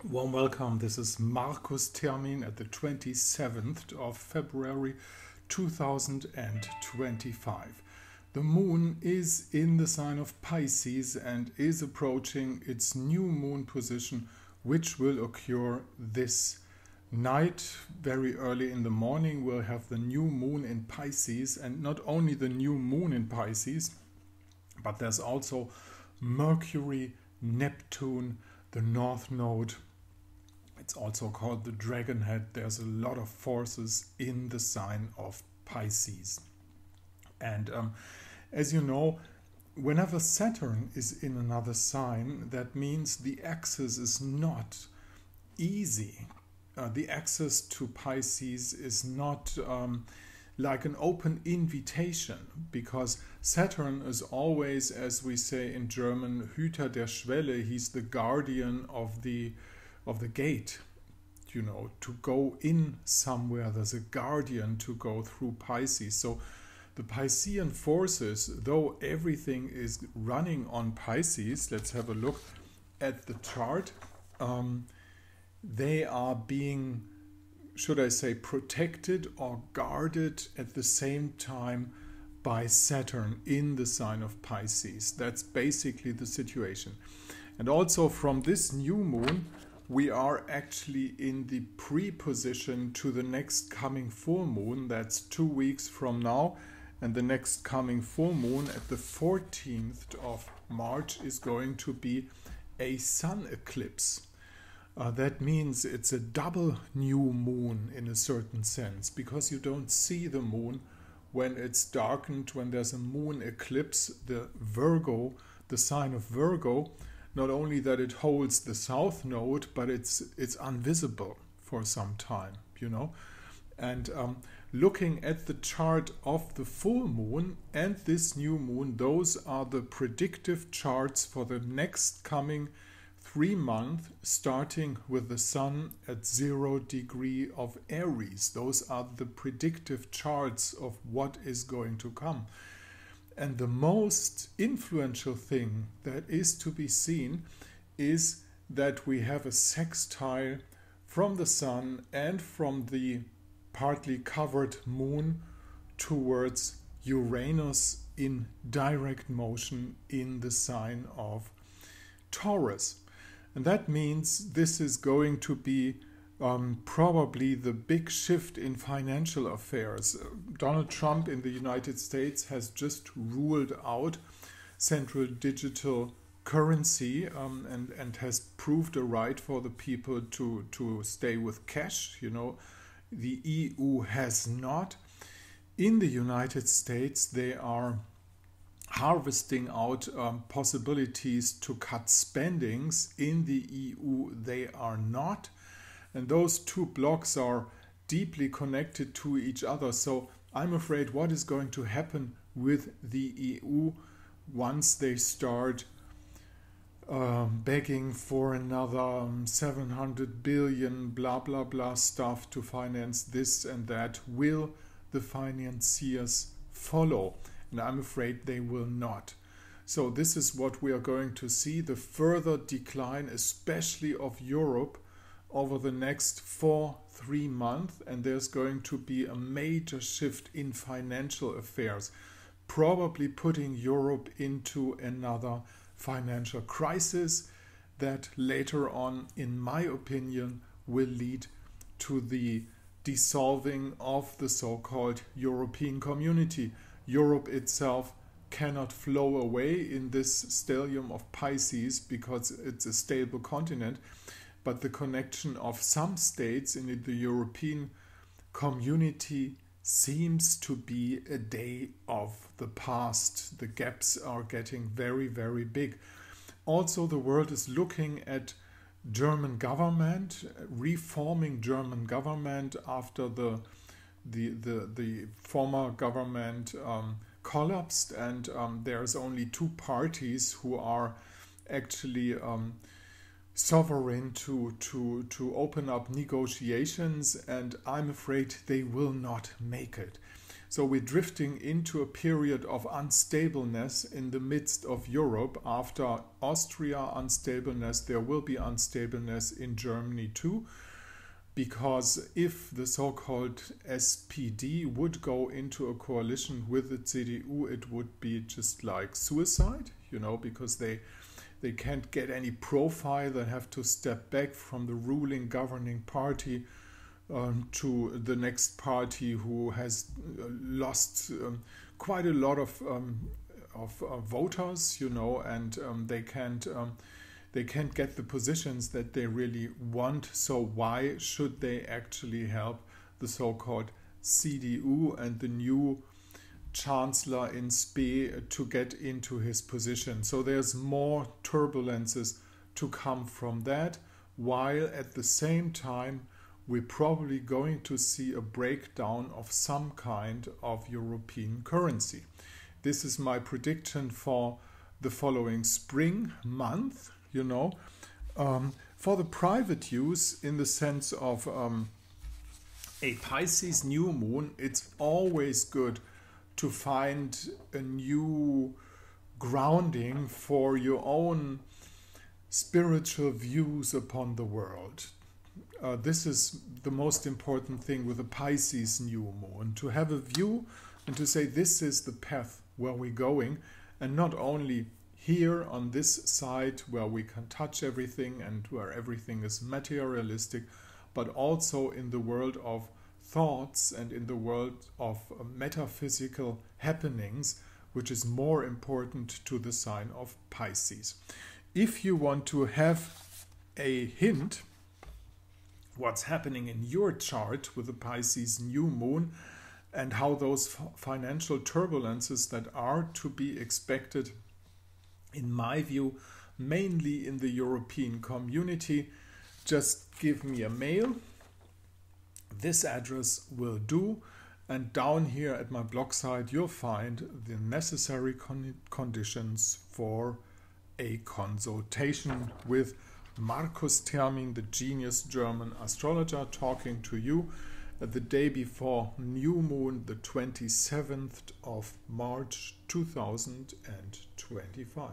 Warm welcome. This is Markus Termin at the 27th of February 2025. The moon is in the sign of Pisces and is approaching its new moon position, which will occur this night. Very early in the morning we'll have the new moon in Pisces, and not only the new moon in Pisces, but there's also Mercury, Neptune, the North Node. It's also called the Dragon Head. There's a lot of forces in the sign of Pisces. And as you know, whenever Saturn is in another sign, that means the axis is not easy. The access to Pisces is not like an open invitation, because Saturn is always, as we say in German, Hüter der Schwelle. He's the guardian of the gate, you know, to go in somewhere. There's a guardian to go through Pisces. So the Piscean forces, though everything is running on Pisces, let's have a look at the chart. They are being, should I say, protected or guarded at the same time by Saturn in the sign of Pisces. That's basically the situation. And also from this new moon, we are actually in the pre-position to the next coming full moon. That's 2 weeks from now. And the next coming full moon at the 14th of March is going to be a sun eclipse. That means it's a double new moon in a certain sense, because you don't see the moon when it's darkened. When there's a moon eclipse, the Virgo, the sign of Virgo, not only that it holds the south node, but it's invisible for some time, you know. And looking at the chart of the full moon and this new moon, those are the predictive charts for the next coming 3 months, starting with the sun at 0 degree of Aries. Those are the predictive charts of what is going to come. And the most influential thing that is to be seen is that we have a sextile from the sun and from the partly covered moon towards Uranus in direct motion in the sign of Taurus. And that means this is going to be probably the big shift in financial affairs. Donald Trump in the United States has just ruled out central digital currency and has proved a right for the people to stay with cash. You know, the EU has not. In the United States, they are harvesting out possibilities to cut spendings. In the EU, they are not. And those two blocks are deeply connected to each other. So I'm afraid what is going to happen with the EU once they start begging for another 700 billion blah blah blah stuff to finance this and that, will the financiers follow? And I'm afraid they will not. So this is what we are going to see, the further decline, especially of Europe, over the next 3 months, and there's going to be a major shift in financial affairs, probably putting Europe into another financial crisis that later on, in my opinion, will lead to the dissolving of the so-called European community. Europe itself cannot flow away in this stellium of Pisces because it's a stable continent. But the connection of some states in the European community seems to be a day of the past. The gaps are getting very, very big. Also, the world is looking at German government, reforming German government after the former government collapsed, and there's only 2 parties who are actually sovereign to open up negotiations, and I'm afraid they will not make it. So we're drifting into a period of unstableness in the midst of Europe. After Austria unstableness, there will be unstableness in Germany too, because if the so-called SPD would go into a coalition with the CDU, it would be just like suicide, because they can't get any profile. They have to step back from the ruling governing party to the next party who has lost quite a lot of voters, and they can't get the positions that they really want. So why should they actually help the so-called CDU and the new chancellor in Spee to get into his position? So there's more turbulences to come from that, while at the same time we're probably going to see a breakdown of some kind of European currency. This is my prediction for the following spring month, for the private use, in the sense of a Pisces new moon. It's always good to find a new grounding for your own spiritual views upon the world. This is the most important thing with a Pisces new moon, to have a view and to say this is the path where we're going, and not only here on this side where we can touch everything and where everything is materialistic, but also in the world of thoughts and in the world of metaphysical happenings, which is more important to the sign of Pisces. If you want to have a hint what's happening in your chart with the Pisces new moon and how those financial turbulences that are to be expected, in my view, mainly in the European community, just give me a mail. This address will do, and down here at my blog site you'll find the necessary conditions for a consultation with Markus Termin, the genius German astrologer, talking to you the day before new moon, the 27th of March 2025.